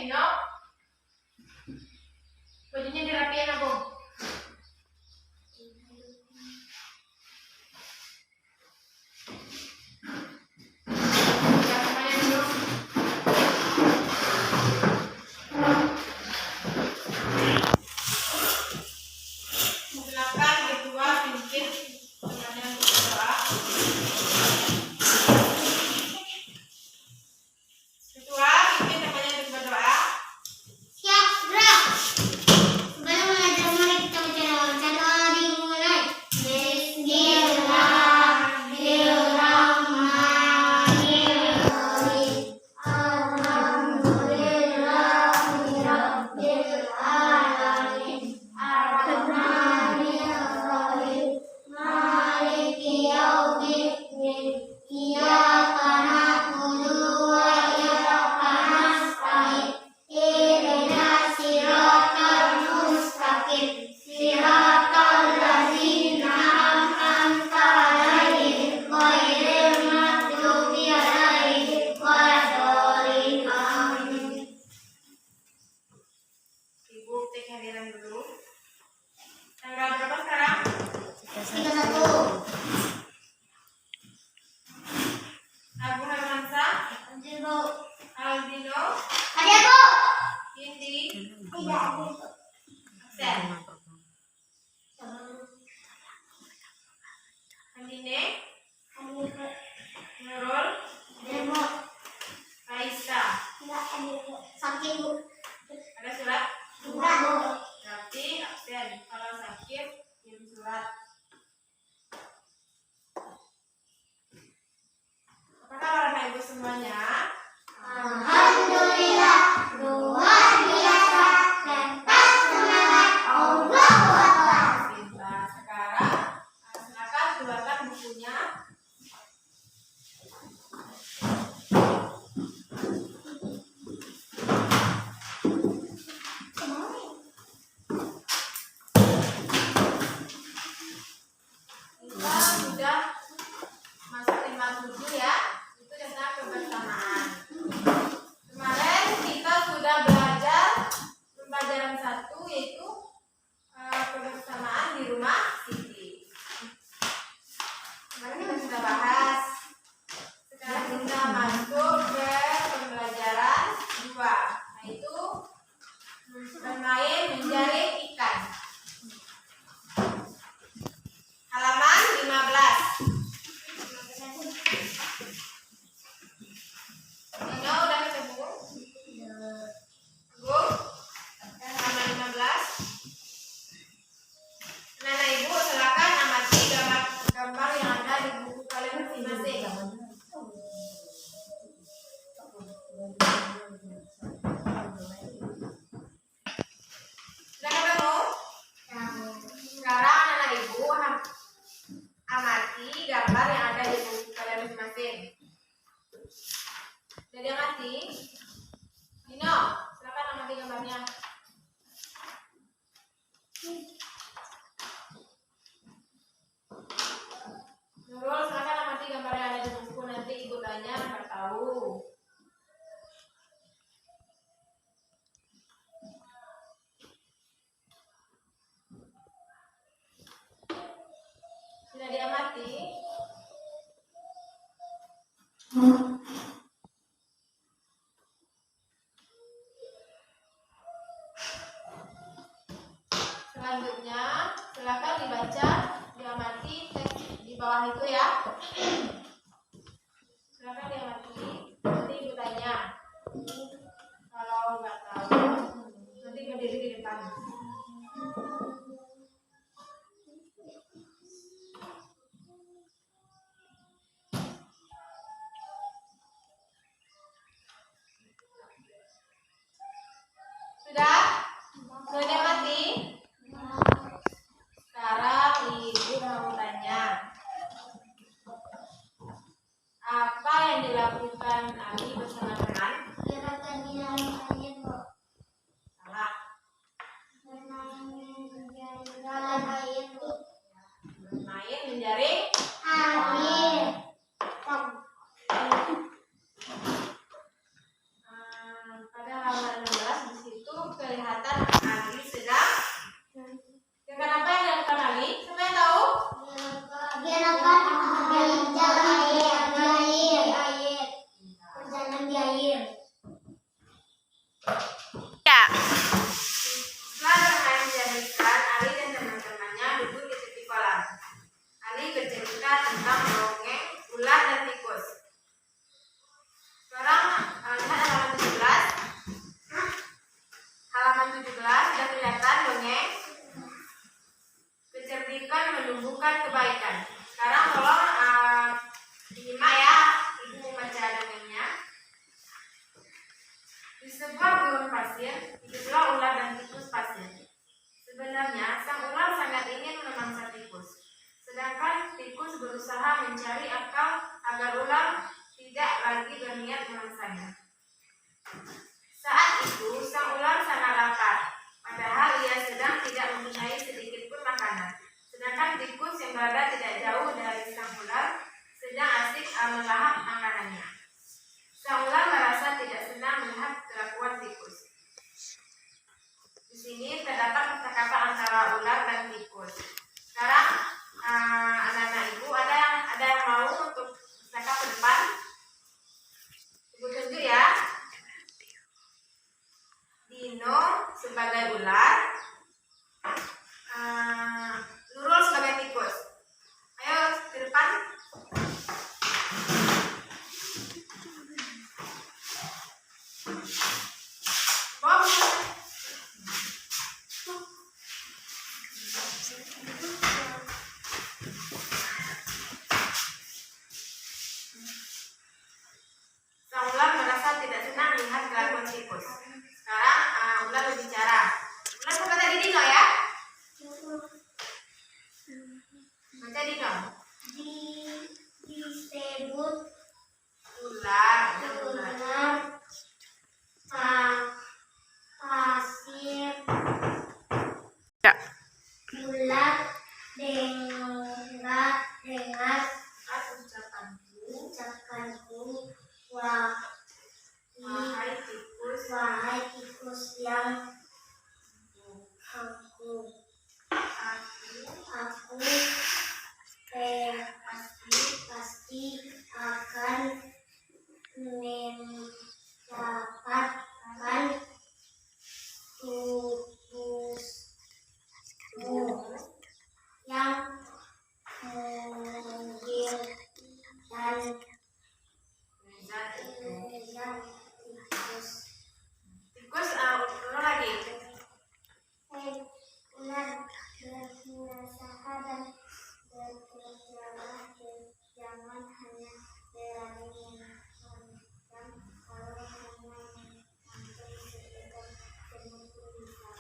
Nino. Bajunya dirapiin aku. Ada surat? Berarti absen. Kalau sakit, kirim surat. Apa kabar Bapak Ibu semuanya? Alhamdulillah, luar biasa dan tak semangat. Allahu Akbar. Pintar. Sekarang silakan keluarkan bukunya. Kita sudah masuk 57 ya. Itu tentang kebersamaan. Kemarin kita sudah belajar pembelajaran 1 yaitu kebersamaan di rumah Siti. Kemarin kita sudah bahas. Sekarang kita masuk ke pembelajaran 2, yaitu bermain menjaring ikan. Halaman 15. Nino udah ketemu? Agung? Halaman 15. Nana Ibu silakan amati gambar yang ada di buku kalian masing-masing. Sudah ketemu? Sekarang Nana Ibu amati gambar yang ada di buku kalian masing-masing. Jadi amati. Nino, silakan amati gambarnya. Nurul, silakan amati gambar yang ada di buku, nanti ibu tanya nggak tahu. Sudah diamati? Selanjutnya, silakan dibaca, diamati teks di bawah itu ya. Silakan diamati, nanti ibu tanya. Kalau nggak tahu, nanti berdiri di depan. Sudah? Sudah diamati? Sekarang ibu mau tanya, apa yang dilakukan Ali bersama teman? Salah. Bermain menjaring pada halaman halaman 16 di situ kelihatan Ali sedang dengan apa yang dilakukan Ali? Siapa yang tahu? Gerakan jalan di air. Ya. Setelah bermain jari ikan, Ali dan teman-temannya duduk di tepi kolam. Ali bercerita tentang dongeng ular dan tikus. Sekarang lihat halaman 17. Halaman 17 sudah kelihatan dongeng kecerdikan menumbuhkan kebaikan. Sekarang tolong disimak ya, Ibu membaca dongengnya. Di sebuah gurun pasir, hiduplah ular dan tikus pasir. Sebenarnya, sang ular sangat ingin memangsa tikus. Sedangkan tikus berusaha mencari akal agar ular tidak lagi berniat memangsanya. Saat itu, sang ular sangat lapar, padahal ia sedang tidak mempunyai sedikit pun makanan. Sedangkan tikus yang berada tidak jauh dari sang ular sedang asik melahap makanannya. Sang ular merasa tidak senang melihat kelakuan tikus. Di sini terdapat percakapan antara ular dan tikus. Sekarang anak-anak ibu ada yang mau untuk bercakap ke depan? Ibu tunjuk ya. Dino sebagai ular, Nurul sebagai tikus. Ayo ke depan. Bob. Sang ular merasa tidak senang melihat kelakuan tikus. Sekarang ular berbicara. Ular sampai tadi Dino ya? Baca Dino. Disebut Ular. pasir Ya. ular dengar ucapanku Wahai tikus yang aku pasti akan mendapatkan tubuhmu yang mungil dan tikus. Tikus ular lagi. Ular berusaha dan bekerjalah, jangan hanya berani mengancam, kalau hanya mengancam sekedar semut bisa.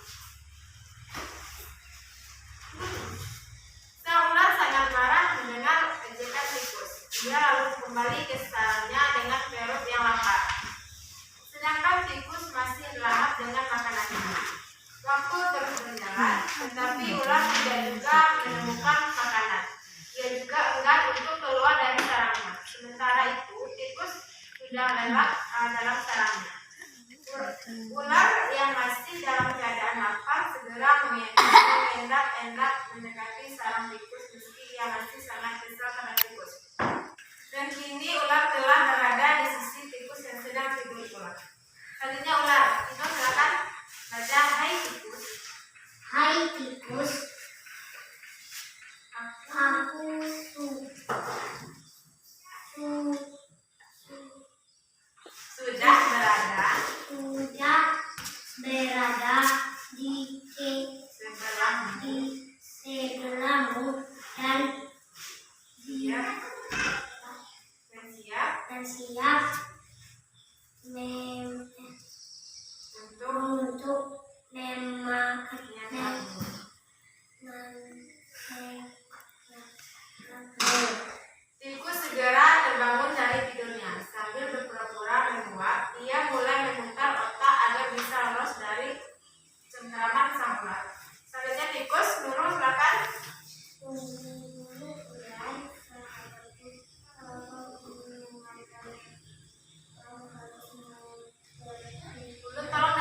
Sang ular sangat marah mendengar ejekan tikus. Dia lalu kembali ke sarangnya dengan perut yang lapar. Sedangkan tikus masih lahap dengan makanannya. Waktu terus berjalan, tetapi ular tidak juga menemukan makanan. Ia juga enggan untuk keluar dari sarangnya. Sementara itu, tikus sudah lelap dalam sarangnya. Ular yang masih dalam keadaan lapar segera mengendap-endap mendekati sarang tikus meski ia masih sangat kesal pada tikus. Dan kini ular telah berada di sisi tikus yang sedang tidur pulas. Selanjutnya ular, Dino silakan baca. Hai tikus. Hai tikus, aku Sudah berada di sebelahmu sebelahmu dan siap untuk memakanmu. Tikus segera terbangun dari tidurnya. Sambil berpura-pura menguap, ia mulai memutar otak agar bisa lolos dari cengkraman sang ular. Selanjutnya tikus, Nurul silakan. Tolong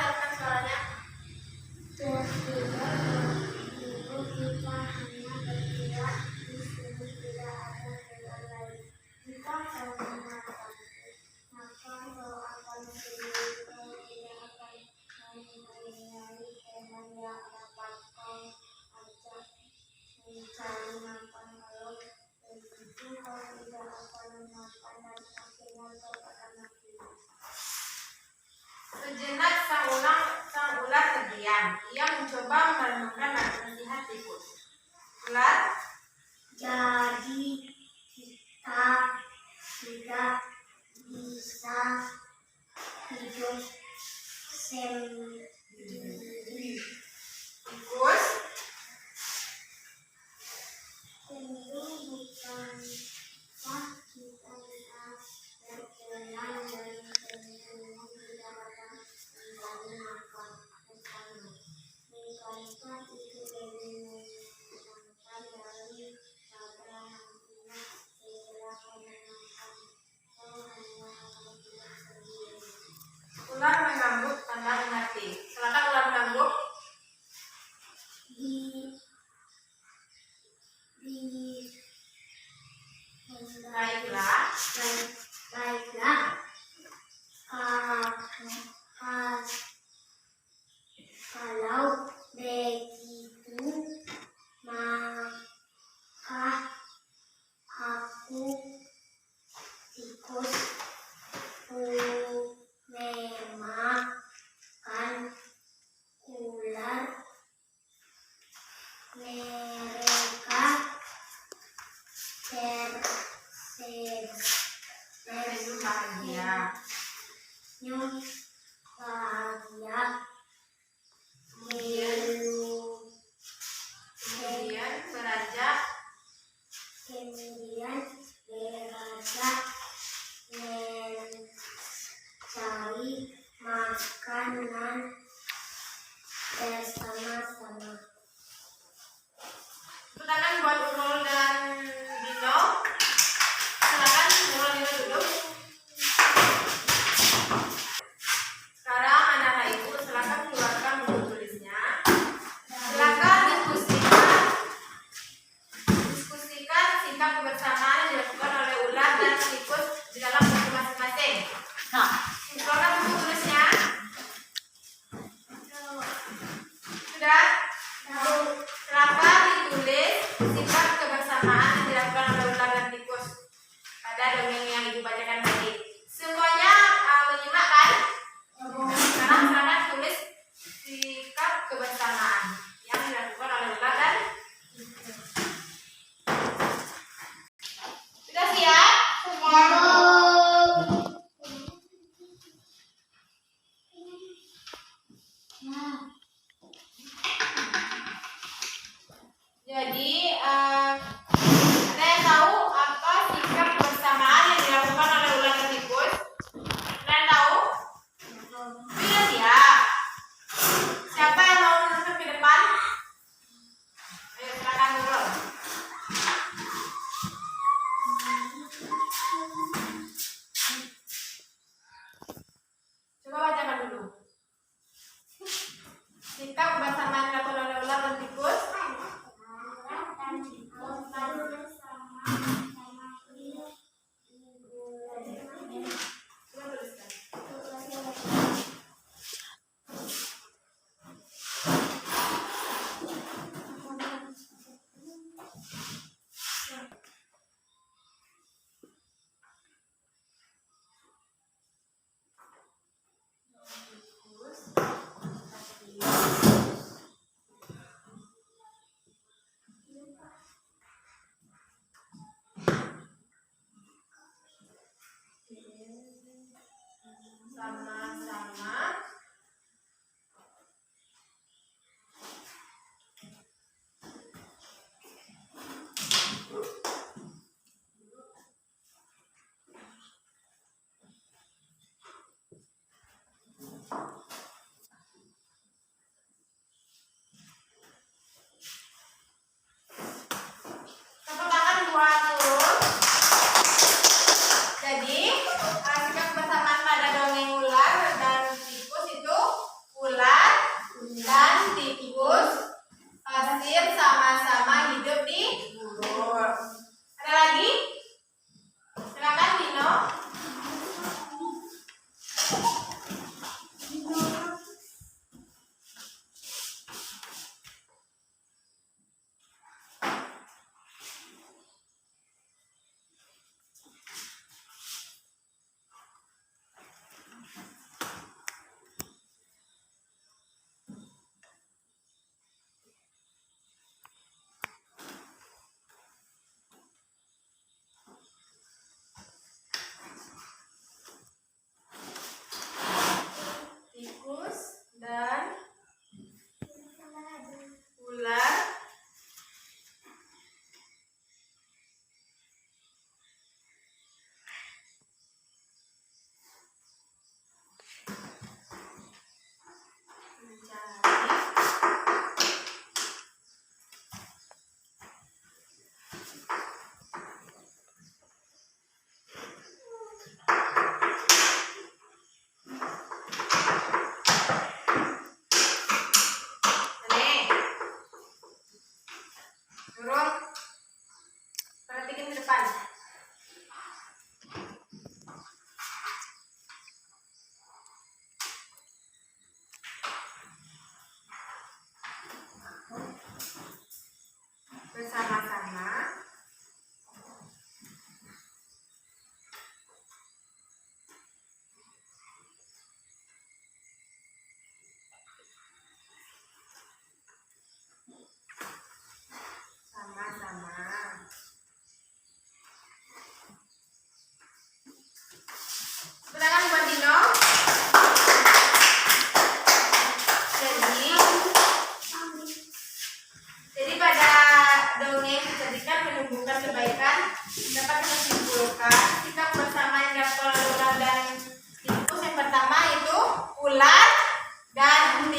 perhatian. Ia mencoba merenungkan nasihat tikus. Ular, Jadi kita tidak bisa hidup sendiri. tikus, Tentu bukankah kita bisa berjalan dan tentunya tidak dapat mencari makan bersama. Bukankah itu lebih menyenangkan daripada nantinya setelah menyenangkan kau hanya akan hidup sendiri. ular mengangguk tanpa mengerti. Silakan ular mengangguk. Baiklah. Baiklah, kalau begitu, maka aku tikus memakan ular. Mereka Tersenyum bahagia. bahagia. Kemudian beranjak Kemudian beranjak mencari makanan bersama-sama. tepuk tangan buat Nurul dan Dino. Silakan Nurul Dino duduk. Sekarang anak-anak ibu silakan keluarkan buku tulisnya. Silakan diskusikan sikap kebersamaan yang dilakukan oleh ular dan tikus di dalam buku masing-masing. Keluarkan buku tulisnya. Sudah? Silakan ditulis sikap kebersamaan yang dilakukan oleh ular dan tikus pada dongeng yang ibu bacakan tadi. Semuanya menyimak kan? Sekarang silakan tulis sikap kebersamaan yang dilakukan oleh ular dan tikus. Sudah siap? Jadi ada yang tahu apa sikap kebersamaan yang dilakukan oleh ular dan tikus? Ada yang tahu? Sudah siap. Siapa yang mau menunjuk ke depan? Ayo silakan dulu. Coba bacakan dulu. Sikap kebersamaan yang dilakukan oleh ular dan tikus. Coba tuliskan. Tikus,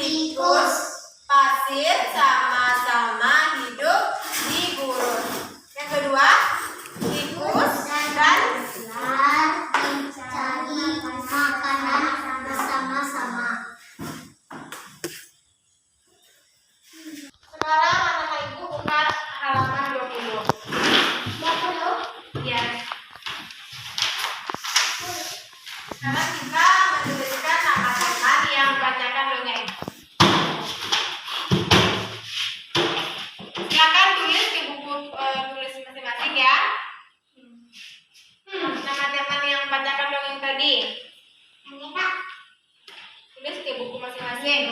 tikus. Pasir sama-sama hidup di gurun. Yang kedua, tikus dan Ular mencari makanan bersama-sama. sekarang anak ibu buka halaman 20. Ya. Sekarang kita menuliskan nama teman yang membacakan dongeng. Silakan tulis di buku tulis masing-masing ya. Nama teman yang membacakan dongeng tadi. Tulis di buku masing-masing.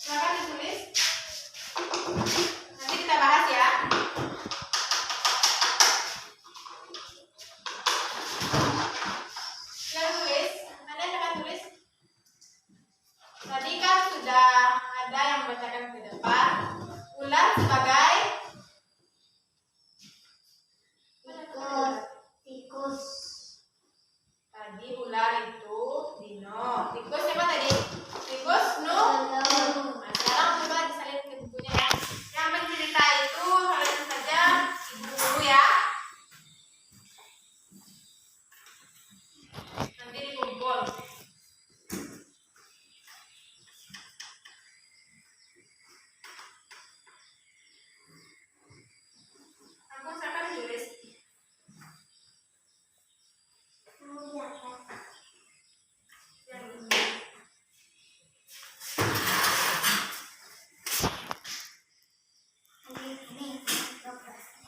Silakan ditulis. Nanti kita bahas ya. Silakan tulis. Anda silakan tulis. Tadi kan sudah ada yang membacakan ke depan. Ular sebagai Tikus. tadi ular itu dino. Tikus siapa tadi? Tikus nu. Nah, sekarang coba disalin ke bukunya ya. Yang mencerita itu langsung saja ibu guru ya. Nanti dikumpul. Aku silakan tulis.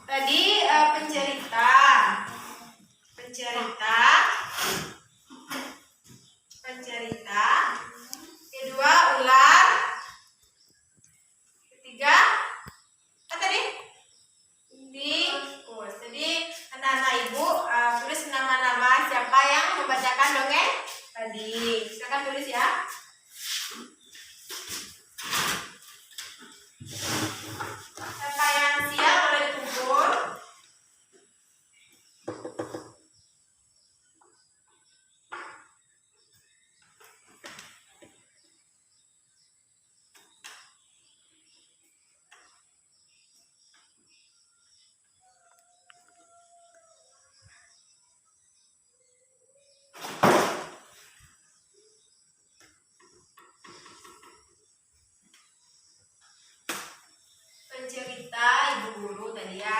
Tadi pencerita, kedua ular, ketiga apa tadi? Tikus. Jadi anak-anak ibu tulis nama-nama siapa yang membacakan dongeng tadi. Silakan tulis ya. Siapa yang siap boleh dikumpul. Pencerita ibu guru tadi ya.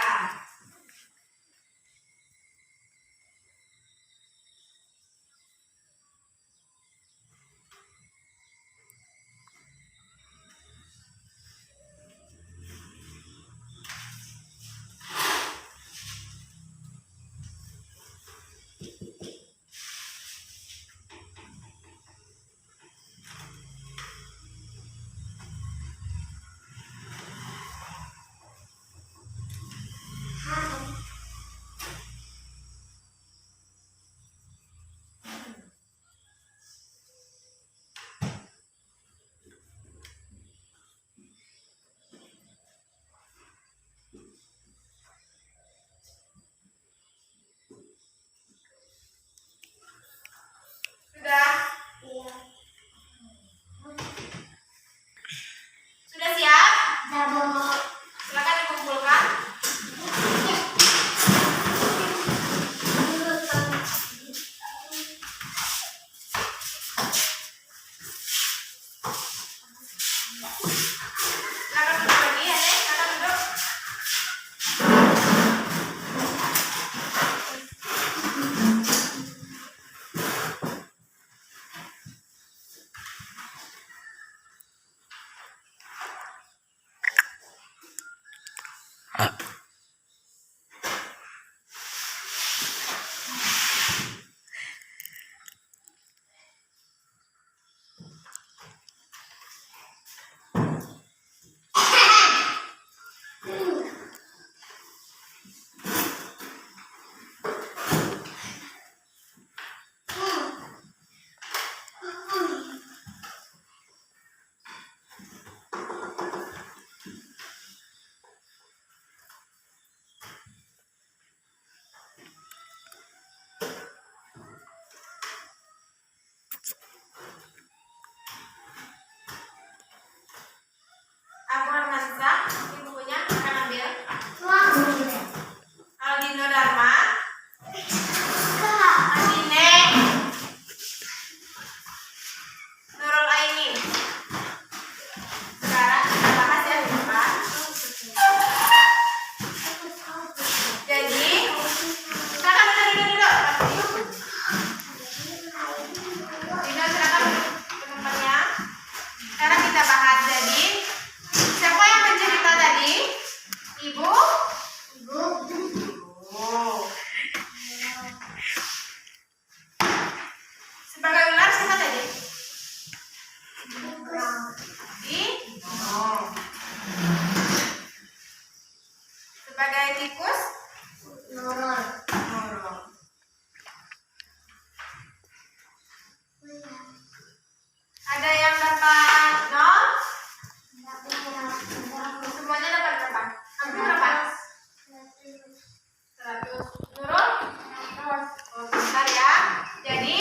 Aku Armansa, ini bukunya akan ambil. Wah. Aldino Dharma, Kak. Adine, Nurul Aini. Sekarang kita bahas yang di depan. Jadi, silakan duduk. Dino silakan duduk ke tempatnya. Sekarang kita bahas. Jadi, siapa yang mencerita tadi? Ibu? Ibu. Oh. Sebagai ular siapa tadi? Oh. Sebagai tikus? Nurul. Nurul. Ada yang dapat 0? Semuanya dapat berapa? Hampir berapa? 100. Nurul? Oh, sebentar ya. Jadi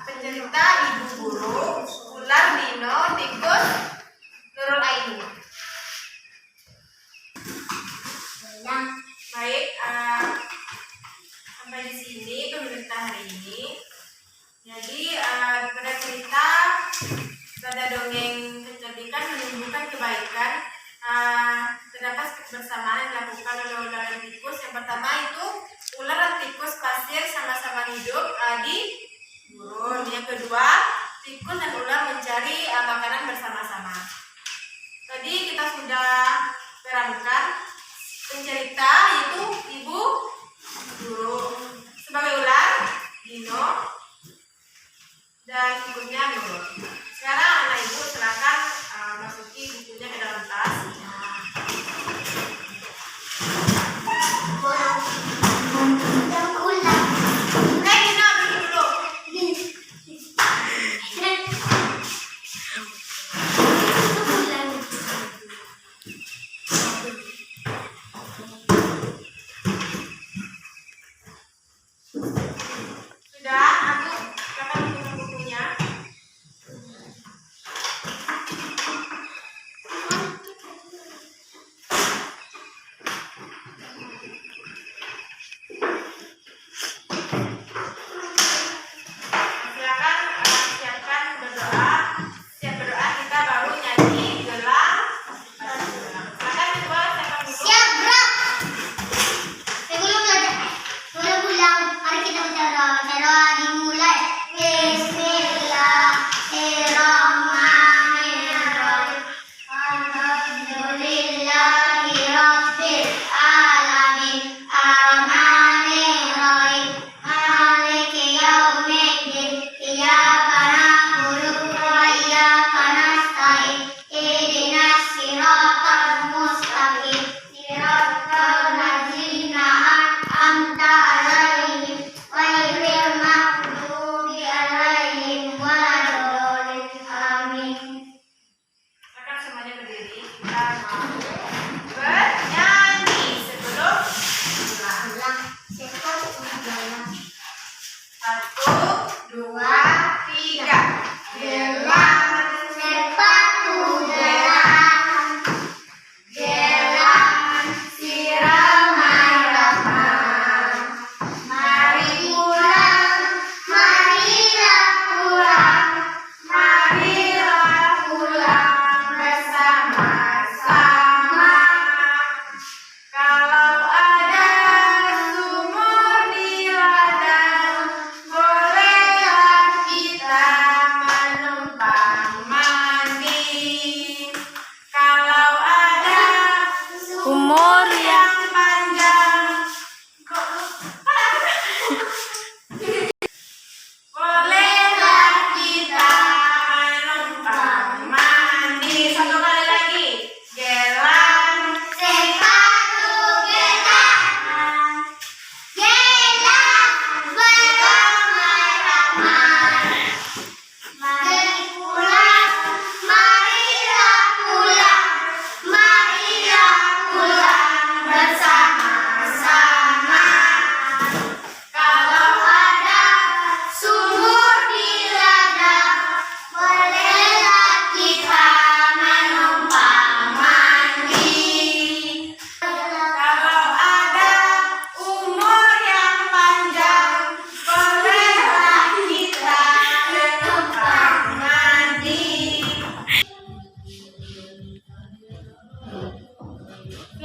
pencerita ibu guru, ular, dino, tikus, Nurul Aini. Baik, sampai di sini pemerintah hari ini. Jadi pada cerita pada dongeng kecerdikan menumbuhkan kebaikan, terdapat kebersamaan yang dilakukan oleh ular dan tikus. Yang pertama itu ular dan tikus pasir sama-sama hidup di gurun. Yang kedua, tikus dan ular mencari makanan bersama-sama. Tadi kita sudah terangkan pencerita itu ibu guru, sebagai ular dino, dan ibunya Nurul. Sekarang anak ibu silakan masuki bukunya ke dalam tas. Dino duduk dulu. Sudah, aku silakan bukunya.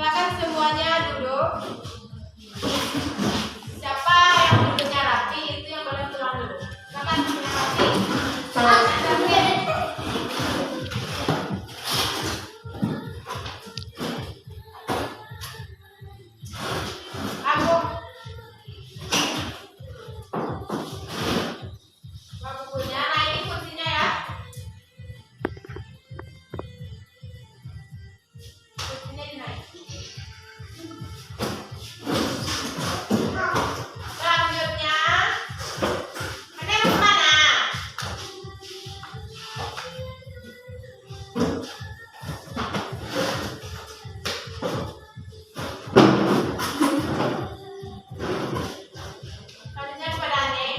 Silakan semuanya duduk. Siapa yang duduknya rapi itu yang boleh pulang dulu. Silakan duduknya rapi. Aku. Bawa bukunya. Nah ini kursinya ya. Kursinya dinaik. Selanjutnya, Anda mau kemana? Selanjutnya kepada Ane.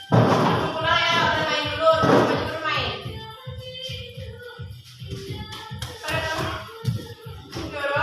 Aku pulang ya, udah main dulu, baju dulu main. Pada kamu dulu.